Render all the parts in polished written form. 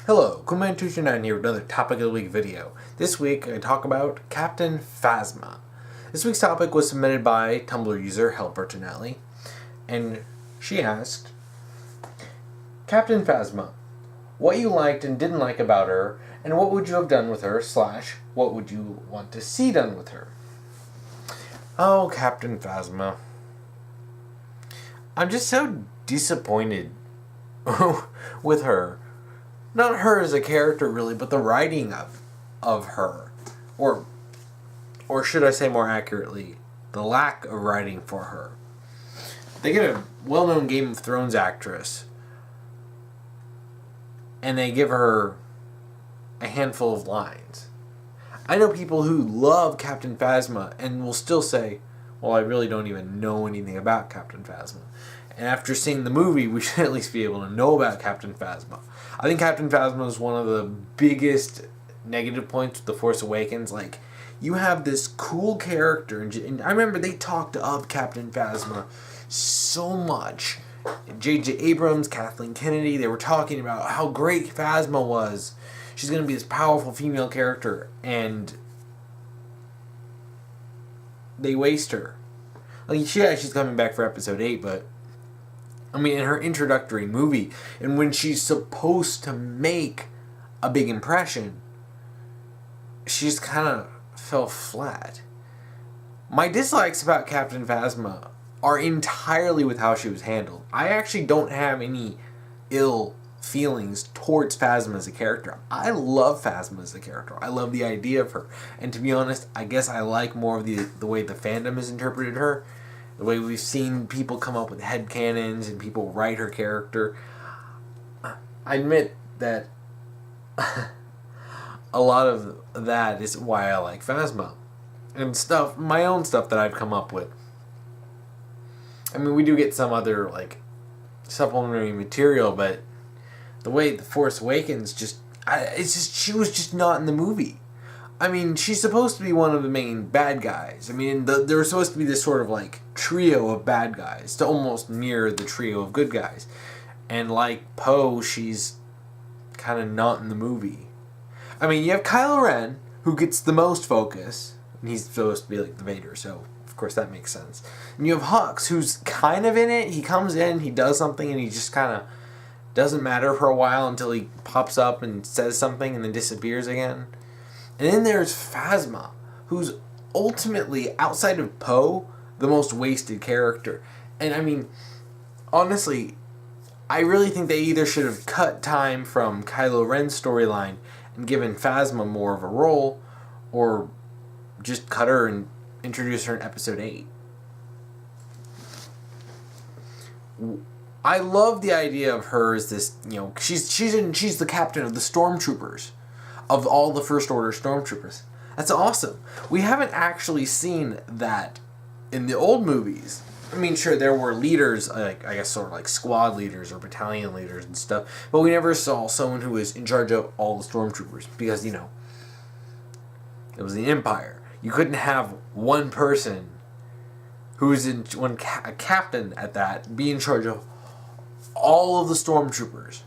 Hello, Kuman229 here with another Topic of the Week video. This week I talk about Captain Phasma. This week's topic was submitted by Tumblr user helbertinelli, and she asked, Captain Phasma, what you liked and didn't like about her, and what would you have done with her, / what would you want to see done with her? Oh, Captain Phasma. I'm just so disappointed with her. Not her as a character, really, but the writing of her. Or should I say more accurately, the lack of writing for her. They get a well-known Game of Thrones actress, and they give her a handful of lines. I know people who love Captain Phasma and will still say, well, I really don't even know anything about Captain Phasma. And after seeing the movie, we should at least be able to know about Captain Phasma. I think Captain Phasma is one of the biggest negative points with The Force Awakens. Like, you have this cool character, and I remember they talked up Captain Phasma so much. J.J. Abrams, Kathleen Kennedy, they were talking about how great Phasma was. She's going to be this powerful female character, and they waste her. Like, she's coming back for episode 8, but I mean, in her introductory movie, and when she's supposed to make a big impression, she's kind of fell flat. My dislikes about Captain Phasma are entirely with how she was handled. I actually don't have any ill feelings towards Phasma as a character. I love Phasma as a character. I love the idea of her. And to be honest, I guess I like more of the way the fandom has interpreted her. The way we've seen people come up with headcanons and people write her character. I admit that a lot of that is why I like Phasma. And stuff, my own stuff that I've come up with. I mean, we do get some other, like, supplementary material, but the way The Force Awakens she was just not in the movie. I mean, she's supposed to be one of the main bad guys. I mean, there was supposed to be this sort of, like, trio of bad guys to almost mirror the trio of good guys. And like Poe, she's kind of not in the movie. I mean, you have Kylo Ren, who gets the most focus, and he's supposed to be like the Vader, so of course that makes sense. And you have Hux, who's kind of in it. He comes in, he does something, and he just kind of doesn't matter for a while until he pops up and says something and then disappears again. And then there's Phasma, who's ultimately, outside of Poe, the most wasted character. And I mean, honestly, I really think they either should have cut time from Kylo Ren's storyline and given Phasma more of a role, or just cut her and introduce her in episode 8. I love the idea of her as this, she's the captain of the stormtroopers, of all the First Order stormtroopers. That's awesome. We haven't actually seen that in the old movies. I mean, sure, there were leaders, like, I guess sort of like squad leaders or battalion leaders and stuff, but we never saw someone who was in charge of all the stormtroopers because, it was the Empire. You couldn't have one person who was a captain at that be in charge of all of the stormtroopers,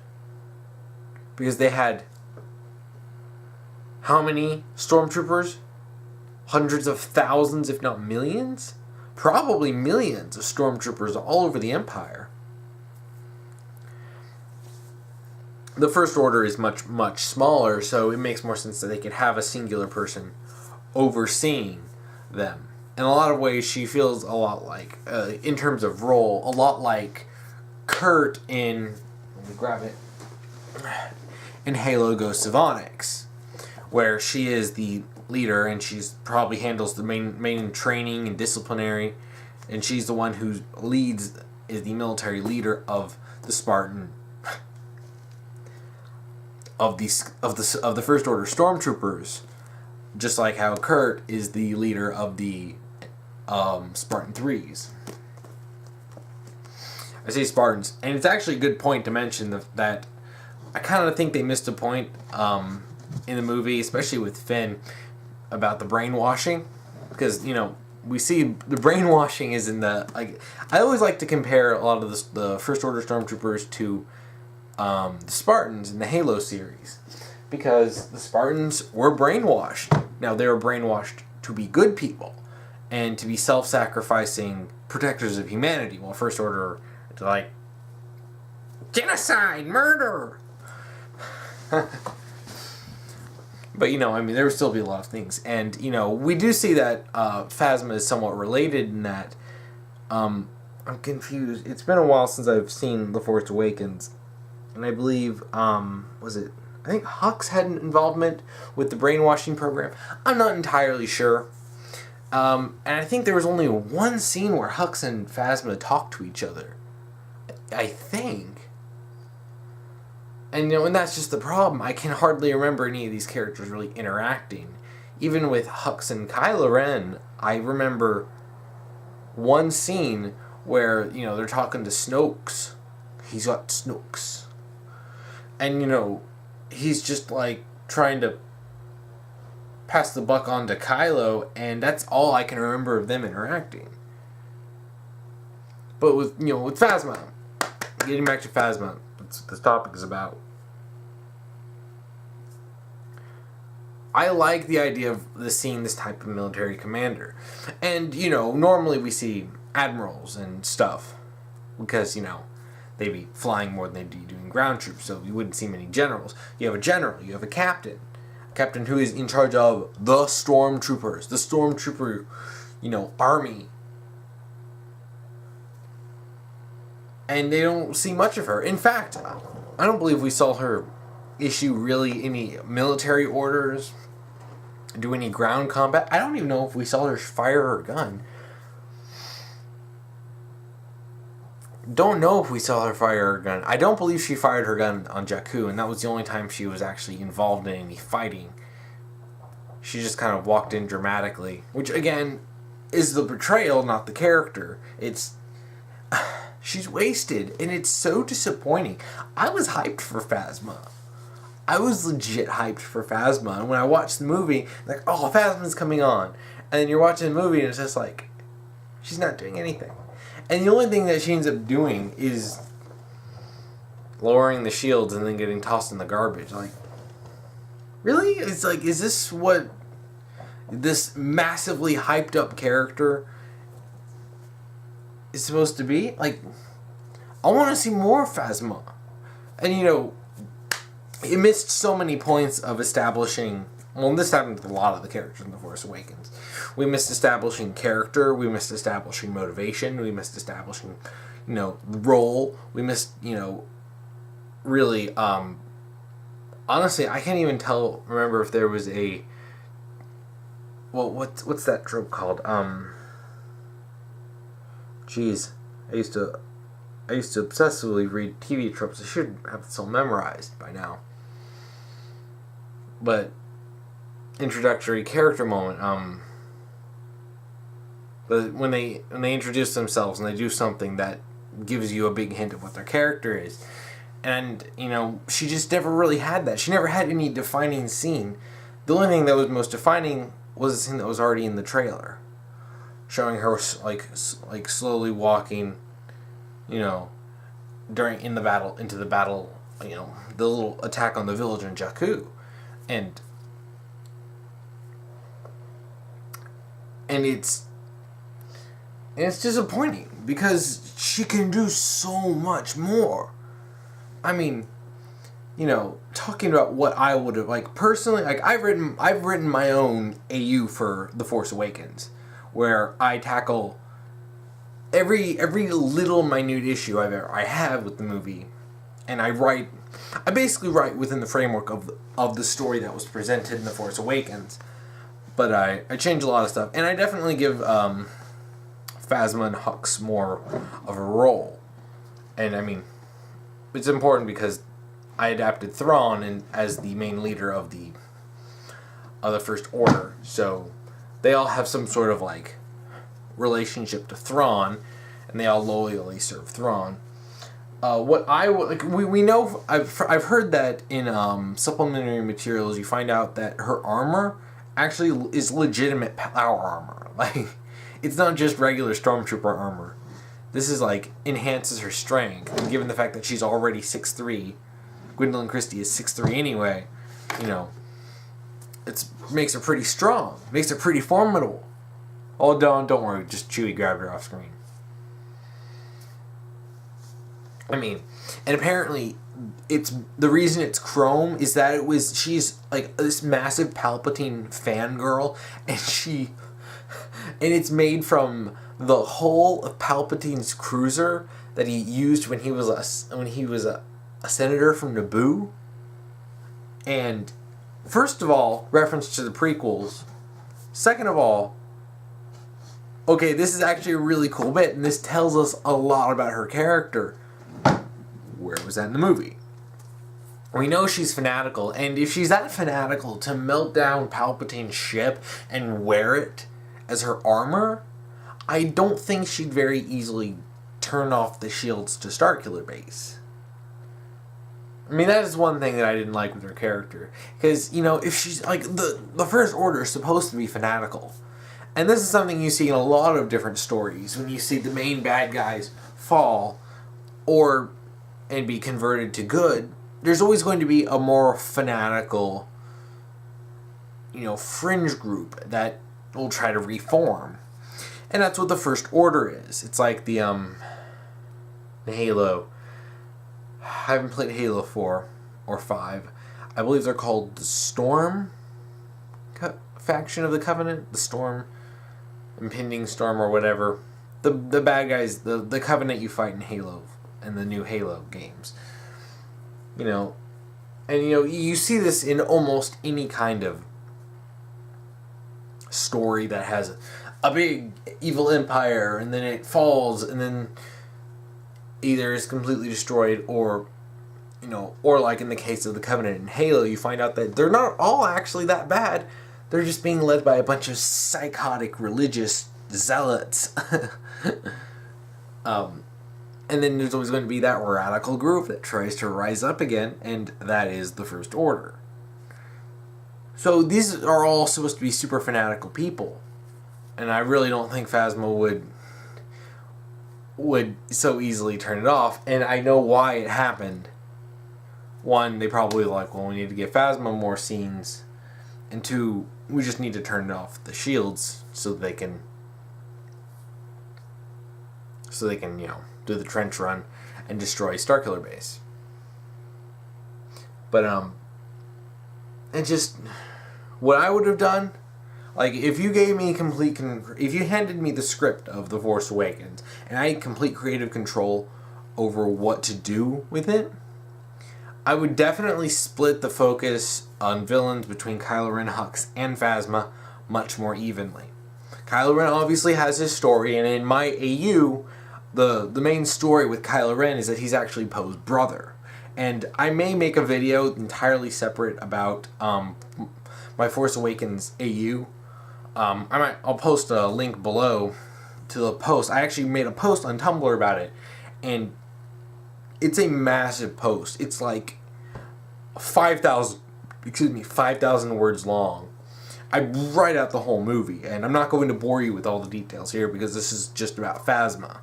because they had how many stormtroopers? Hundreds of thousands, if not millions? Probably millions of stormtroopers all over the Empire. The First Order is much, much smaller, so it makes more sense that they could have a singular person overseeing them. In a lot of ways, she feels a lot like, in terms of role, a lot like Kurt in, let me grab it, in Halo Ghosts of Onyx, where she is the leader and she's probably handles the main training and disciplinary, and she's the one who is the military leader of the Spartan of the First Order stormtroopers, just like how Kurt is the leader of the Spartan 3s. I say Spartans, and it's actually a good point to mention that I kind of think they missed a point in the movie, especially with Finn, about the brainwashing, because we see the brainwashing is in the, like, I always like to compare a lot of the First Order stormtroopers to the Spartans in the Halo series. Because the Spartans were brainwashed. Now, they were brainwashed to be good people and to be self-sacrificing protectors of humanity. While First Order, it's like, genocide, murder! But, you know, I mean, there would still be a lot of things. And, you know, we do see that Phasma is somewhat related in that, I'm confused. It's been a while since I've seen The Force Awakens. And I believe, I think Hux had an involvement with the brainwashing program. I'm not entirely sure. And I think there was only one scene where Hux and Phasma talked to each other. I think. And, you know, and that's just the problem. I can hardly remember any of these characters really interacting. Even with Hux and Kylo Ren, I remember one scene where, you know, they're talking to Snoke's. He's got Snoke's. And, you know, he's just, like, trying to pass the buck on to Kylo, and that's all I can remember of them interacting. But with, you know, with Phasma, getting back to Phasma, that's what this topic is about. I like the idea of seeing this type of military commander. And, you know, normally we see admirals and stuff, because, you know, they'd be flying more than they'd be doing ground troops, so you wouldn't see many generals. You have a general, you have a captain who is in charge of the stormtroopers, the stormtrooper, you know, army. And they don't see much of her. In fact, I don't believe we saw her issue really any military orders, do any ground combat. I don't even know if we saw her fire her gun. Don't know if we saw her fire her gun. I don't believe she fired her gun on Jakku, and that was the only time she was actually involved in any fighting. She just kind of walked in dramatically, which again is the portrayal, not the character. She's wasted, and it's so disappointing. I was hyped for Phasma. I was legit hyped for Phasma, and when I watched the movie, like, oh, Phasma's coming on, and then you're watching the movie, and it's just like, she's not doing anything. And the only thing that she ends up doing is lowering the shields and then getting tossed in the garbage. Like, really? It's like, is this what this massively hyped up character is supposed to be? Like, I want to see more Phasma. And, you know, it missed so many points of establishing... Well, this happened with a lot of the characters in The Force Awakens. We missed establishing character. We missed establishing motivation. We missed establishing, you know, role. We missed, you know, really, honestly, I can't even remember if there was a, well, what's that trope called? Jeez, I used to obsessively read TV tropes. I should have this all memorized by now. But introductory character moment. When they introduce themselves and they do something that gives you a big hint of what their character is, and you know, she just never really had that. She never had any defining scene. The only thing that was most defining was the scene that was already in the trailer, showing her like slowly walking, you know, into the battle, you know, the little attack on the village in Jakku, and it's disappointing because she can do so much more. I mean, you know, talking about what I would have, like, personally, like, I've written my own AU for The Force Awakens, where I tackle every little minute issue I have with the movie, and I basically write within the framework of the story that was presented in The Force Awakens, but I change a lot of stuff, and I definitely give Phasma and Hux more of a role. And I mean, it's important because I adapted Thrawn as the main leader of the First Order, so they all have some sort of like relationship to Thrawn, and they all loyally serve Thrawn. What I like, we know, I've heard that in supplementary materials you find out that her armor actually is legitimate power armor. Like, it's not just regular stormtrooper armor. This is like enhances her strength, and given the fact that she's already 6'3", Gwendolyn Christie is 6'3" anyway, you know, it makes her pretty strong, makes her pretty formidable. Oh, don't worry, just Chewie grabbed her off screen. I mean, and apparently, it's the reason it's chrome is that she's like this massive Palpatine fangirl, and it's made from the hull of Palpatine's cruiser that he used when he was a senator from Naboo. And first of all, reference to the prequels. Second of all, okay, this is actually a really cool bit, and this tells us a lot about her character. Where was that in the movie? We know she's fanatical, and if she's that fanatical to melt down Palpatine's ship and wear it as her armor, I don't think she'd very easily turn off the shields to Starkiller Base. I mean, that is one thing that I didn't like with her character. Because, you know, if she's, like, the First Order is supposed to be fanatical. And this is something you see in a lot of different stories. When you see the main bad guys fall and be converted to good, there's always going to be a more fanatical, you know, fringe group that will try to reform. And that's what the First Order is. It's like the Halo. I haven't played Halo 4 or 5. I believe they're called the Storm faction of the Covenant. The Storm, Impending Storm or whatever. The bad guys, the Covenant you fight in Halo and the new Halo games. You know, and you know, you see this in almost any kind of story that has a big evil empire and then it falls and then either is completely destroyed or, you know, or like in the case of the Covenant in Halo, you find out that they're not all actually that bad. They're just being led by a bunch of psychotic religious zealots. And then there's always going to be that radical group that tries to rise up again, and that is the First Order. So these are all supposed to be super fanatical people. And I really don't think Phasma would so easily turn it off. And I know why it happened. One, they probably were like, well, we need to give Phasma more scenes. And two, we just need to turn off the shields so they can, you know, do the trench run and destroy Starkiller Base. But, and just, what I would have done, like, if you gave me if you handed me the script of The Force Awakens, and I had complete creative control over what to do with it, I would definitely split the focus on villains between Kylo Ren, Hux, and Phasma much more evenly. Kylo Ren obviously has his story, and in my AU, the main story with Kylo Ren is that he's actually Poe's brother. And I may make a video entirely separate about my Force Awakens AU. I'll post a link below to the post. I actually made a post on Tumblr about it, and it's a massive post. It's like 5,000 words long. I write out the whole movie, and I'm not going to bore you with all the details here because this is just about Phasma.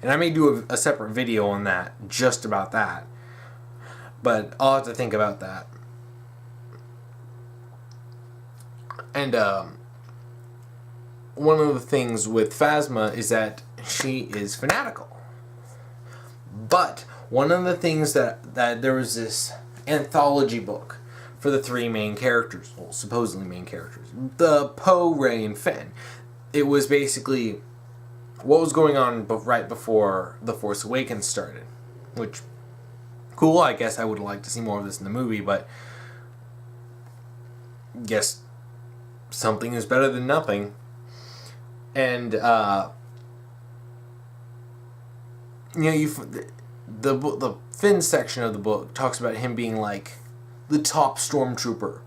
And I may do a separate video on that, just about that. But I'll have to think about that. And one of the things with Phasma is that she is fanatical. But one of the things that there was this anthology book for the three main characters, well, supposedly main characters, the Poe, Rey, and Finn. It was basically what was going on right before The Force Awakens started. Which, cool, I guess I would like to see more of this in the movie, but guess something is better than nothing. And, you know, the Finn section of the book talks about him being like the top stormtrooper.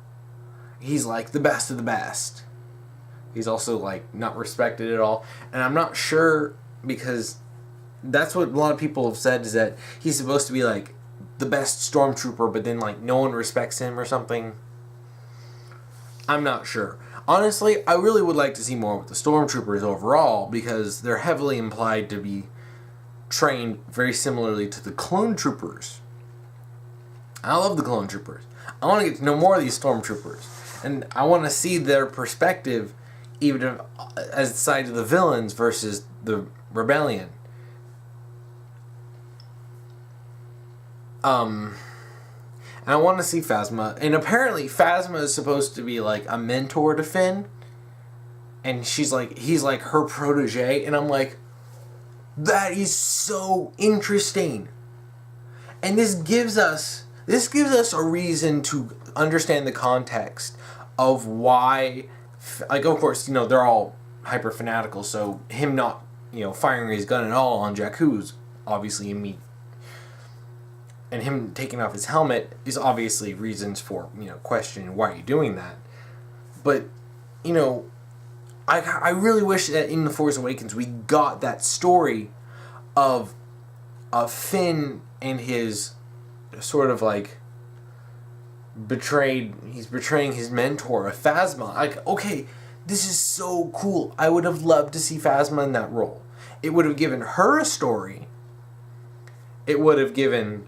He's like the best of the best. He's also like not respected at all. And I'm not sure, because that's what a lot of people have said, is that he's supposed to be like the best stormtrooper, but then like no one respects him or something. I'm not sure. Honestly, I really would like to see more with the stormtroopers overall, because they're heavily implied to be trained very similarly to the clone troopers I love the clone troopers. I want to get to know more of these stormtroopers. And I want to see their perspective, even if, as the side of the villains versus the rebellion. And I want to see Phasma. And apparently Phasma is supposed to be like a mentor to Finn. And he's like her protege. And I'm like, that is so interesting. And this gives us a reason to understand the context of why, like, of course, they're all hyper fanatical, so him not, firing his gun at all on Jakku's obviously immediate. And him taking off his helmet is obviously reasons for, questioning why are you doing that. But, I really wish that in The Force Awakens we got that story of Finn and his sort of like he's betraying his mentor, Phasma. Like, okay, this is so cool. I would have loved to see Phasma in that role. It would have given her a story. It would have given,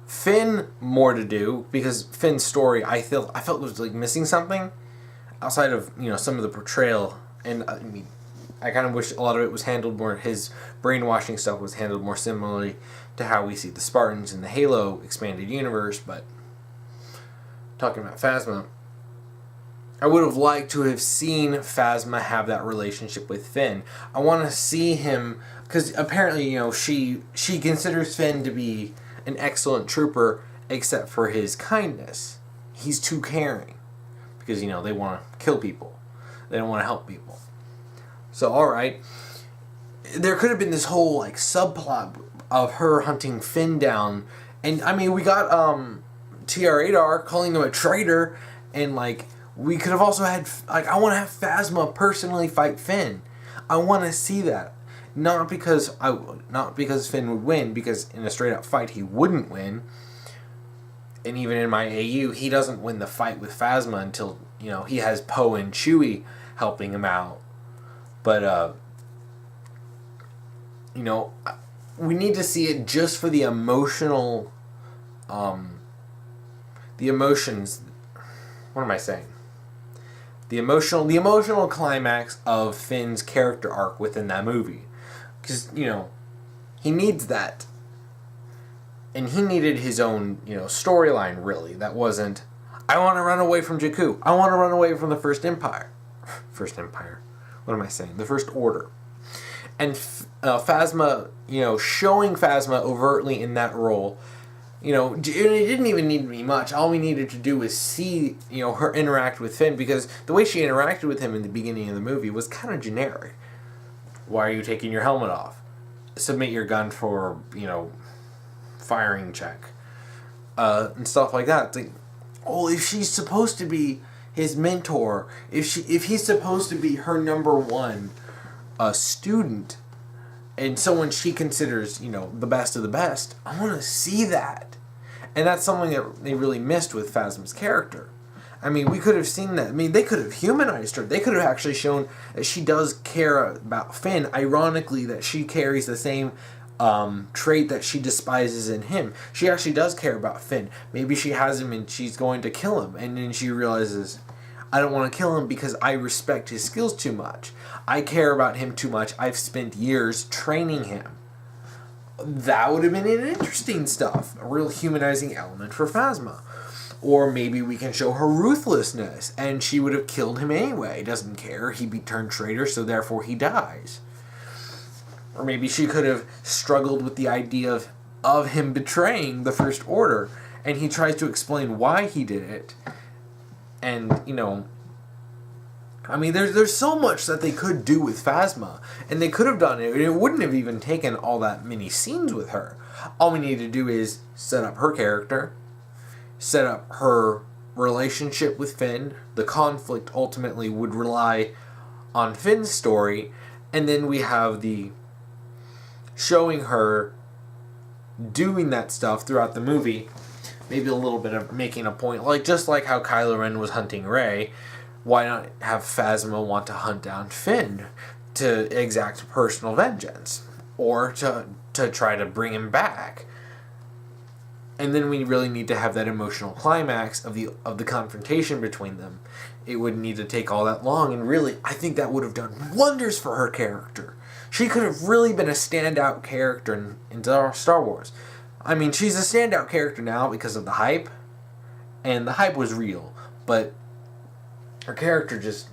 Finn more to do, because Finn's story, I felt was like missing something outside of, some of the portrayal. And I mean, I kind of wish a lot of it was handled more, his brainwashing stuff was handled more similarly to how we see the Spartans in the Halo expanded universe. But talking about Phasma, I would have liked to have seen Phasma have that relationship with Finn. I want to see him, because apparently, she considers Finn to be an excellent trooper, except for his kindness. He's too caring, because, they want to kill people. They don't want to help people. So, alright, there could have been this whole, like, subplot of her hunting Finn down. And, I mean, we got, TR-8R calling him a traitor, and, like, we could have also had, like, I want to have Phasma personally fight Finn. I want to see that. Not because Finn would win, because in a straight-up fight he wouldn't win. And even in my AU, he doesn't win the fight with Phasma until, he has Poe and Chewie helping him out. But, we need to see it just for the emotional, the emotions, what am I saying? The emotional climax of Finn's character arc within that movie. Because, he needs that. And he needed his own, storyline, really. That wasn't, I want to run away from Jakku. I want to run away from the First Empire. First Empire. What am I saying? The First Order. And Phasma, showing Phasma overtly in that role, it didn't even need to be much. All we needed to do was see, her interact with Finn, because the way she interacted with him in the beginning of the movie was kind of generic. Why are you taking your helmet off? Submit your gun for, firing check. And stuff like that. It's like, if she's supposed to be his mentor, if he's supposed to be her number one student, and someone she considers, the best of the best, I want to see that. And that's something that they really missed with Phasma's character. I mean, we could have seen that. I mean, they could have humanized her. They could have actually shown that she does care about Finn. Ironically, that she carries the same trait that she despises in him. She actually does care about Finn. Maybe she has him and she's going to kill him. And then she realizes, I don't want to kill him because I respect his skills too much. I care about him too much. I've spent years training him. That would have been an interesting stuff. A real humanizing element for Phasma. Or maybe we can show her ruthlessness, and she would have killed him anyway. Doesn't care. He be turned traitor, so therefore he dies. Or maybe she could have struggled with the idea of him betraying the First Order, and he tries to explain why he did it. And, I mean, there's so much that they could do with Phasma, and they could have done it, and it wouldn't have even taken all that many scenes with her. All we need to do is set up her character, set up her relationship with Finn. The conflict ultimately would rely on Finn's story, and then we have the showing her doing that stuff throughout the movie. Maybe a little bit of making a point, just like how Kylo Ren was hunting Rey. Why not have Phasma want to hunt down Finn to exact personal vengeance, or to try to bring him back? And then we really need to have that emotional climax of the confrontation between them. It would need to take all that long, and really, I think that would have done wonders for her character. She could have really been a standout character in Star Wars. I mean, she's a standout character now because of the hype, and the hype was real, but her character just...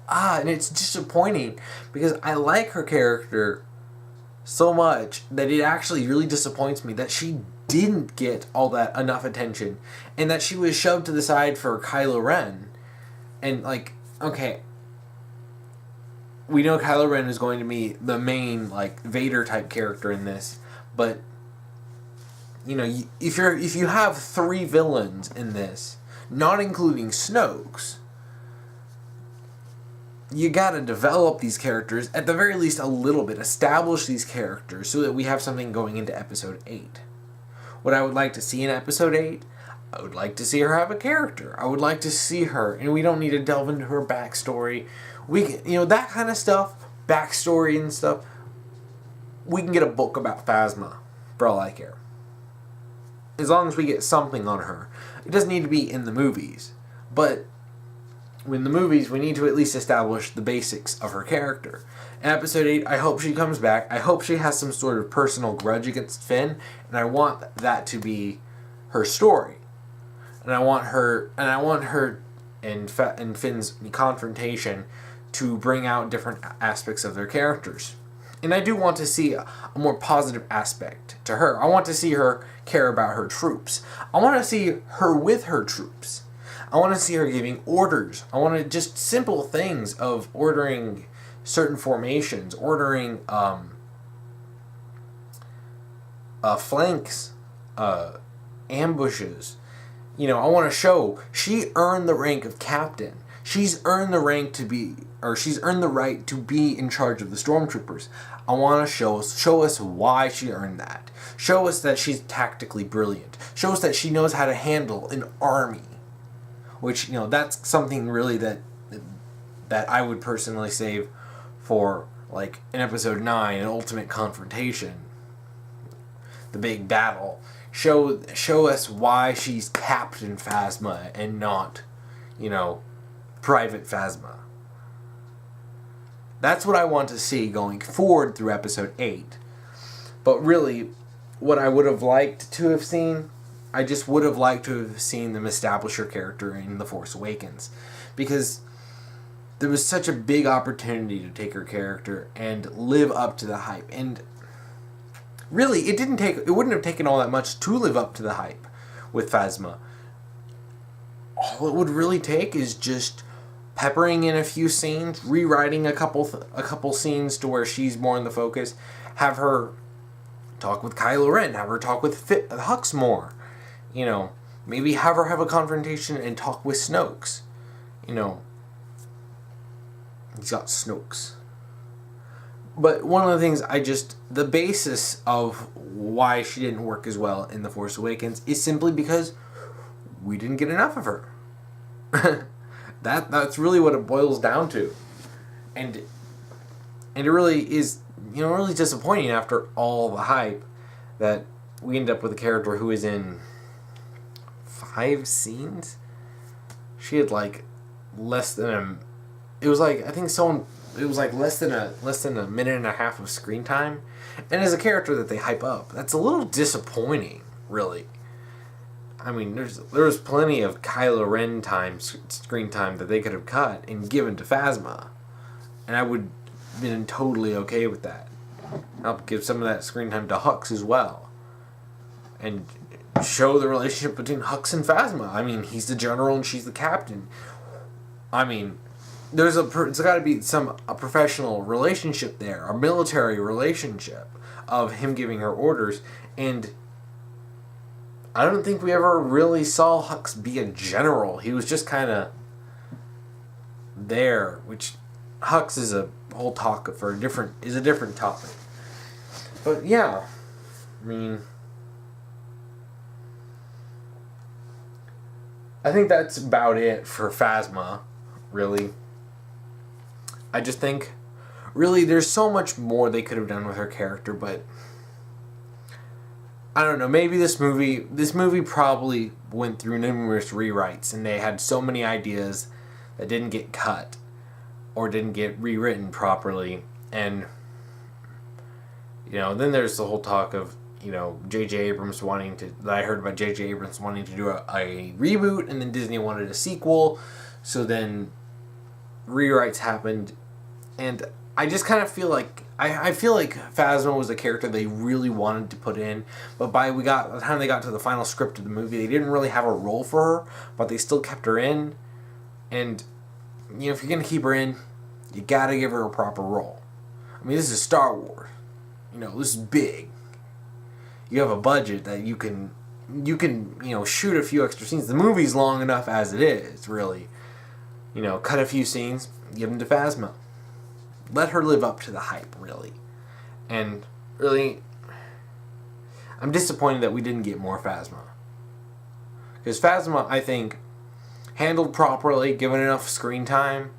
and it's disappointing, because I like her character so much that it actually really disappoints me that she didn't get all that enough attention, and that she was shoved to the side for Kylo Ren. And, like, okay, we know Kylo Ren is going to be the main, like, Vader-type character in this, but, you know, if you have 3 villains in this, not including Snoke's, you gotta develop these characters, at the very least a little bit, establish these characters so that we have something going into Episode 8. What I would like to see in Episode 8, I would like to see her have a character. I would like to see her, and we don't need to delve into her backstory. We can, you know, that kind of stuff, backstory and stuff, we can get a book about Phasma, for all I care. As long as we get something on her. It doesn't need to be in the movies, but in the movies, we need to at least establish the basics of her character. In Episode 8, I hope she comes back. I hope she has some sort of personal grudge against Finn, and I want that to be her story. And I want her and Finn's confrontation to bring out different aspects of their characters. And I do want to see a more positive aspect to her. I want to see her care about her troops. I want to see her with her troops. I want to see her giving orders. I want to just simple things of ordering certain formations, ordering flanks, ambushes. You know, I want to show she earned the rank of captain. She's earned the rank to be, or she's earned the right to be in charge of the stormtroopers. I want to show us why she earned that. Show us that she's tactically brilliant. Show us that she knows how to handle an army. Which, you know, that's something really that I would personally save for, like, in Episode 9, an ultimate confrontation. The big battle. Show us why she's Captain Phasma and not, you know, Private Phasma. That's what I want to see going forward through Episode 8. But really, what I would have liked to have seen, I just would have liked to have seen them establish her character in The Force Awakens. Because there was such a big opportunity to take her character and live up to the hype. And really, it wouldn't have taken all that much to live up to the hype with Phasma. All it would really take is just peppering in a few scenes, rewriting a couple scenes to where she's more in the focus, have her talk with Kylo Ren, have her talk with Hux more, you know, maybe have her have a confrontation and talk with Snoke's, you know, he's got Snoke's. But one of the things the basis of why she didn't work as well in The Force Awakens is simply because we didn't get enough of her. That's really what it boils down to. And it really is, you know, really disappointing after all the hype that we end up with a character who is in 5 scenes. She had like less than a minute and a half of screen time, and as a character that they hype up, that's a little disappointing, really. I mean, there's plenty of Kylo Ren screen time that they could have cut and given to Phasma, and I would have been totally okay with that. I'll give some of that screen time to Hux as well, and show the relationship between Hux and Phasma. I mean, he's the general and she's the captain. I mean, there's got to be a professional relationship there, a military relationship of him giving her orders, and I don't think we ever really saw Hux be a general. He was just kind of there, which Hux is a whole talk for a different topic. But yeah, I mean, I think that's about it for Phasma, really. I just think, really, there's so much more they could have done with her character, but I don't know, maybe this movie probably went through numerous rewrites, and they had so many ideas that didn't get cut or didn't get rewritten properly. And then there's the whole talk of J.J. Abrams wanting to, that I heard about J.J. Abrams wanting to do a reboot, and then Disney wanted a sequel, so then rewrites happened. And I just kind of feel like I feel like Phasma was a character they really wanted to put in, but by the time they got to the final script of the movie, they didn't really have a role for her, but they still kept her in. And if you're gonna keep her in, you gotta give her a proper role. I mean, this is Star Wars. This is big. You have a budget that you can shoot a few extra scenes. The movie's long enough as it is, really. Cut a few scenes, give them to Phasma. Let her live up to the hype, really. And really, I'm disappointed that we didn't get more Phasma. Because Phasma, I think, handled properly, given enough screen time.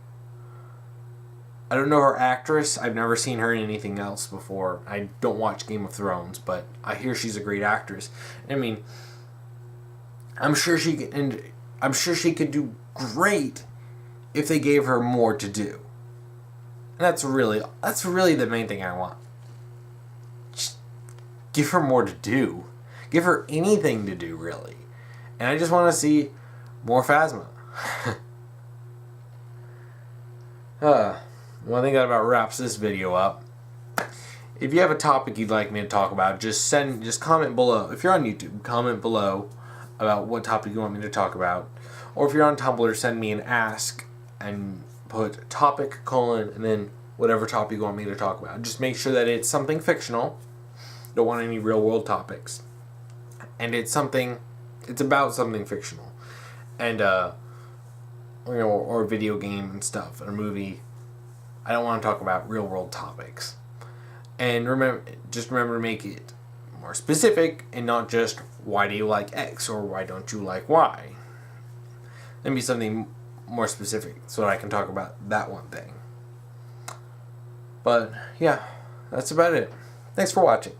I don't know her actress. I've never seen her in anything else before. I don't watch Game of Thrones, but I hear she's a great actress. I mean, I'm sure she could do great if they gave her more to do. And that's really the main thing I want. Just give her more to do. Give her anything to do, really. And I just want to see more Phasma. Well, I think that about wraps this video up. If you have a topic you'd like me to talk about, just comment below. If you're on YouTube, comment below about what topic you want me to talk about. Or if you're on Tumblr, send me an ask and put topic, and then whatever topic you want me to talk about. Just make sure that it's something fictional. Don't want any real world topics. And it's about something fictional. And, or a video game and stuff, or a movie. I don't want to talk about real world topics. And remember to make it more specific and not just why do you like X or why don't you like Y. Let me be something more specific so that I can talk about that one thing. But yeah, that's about it. Thanks for watching.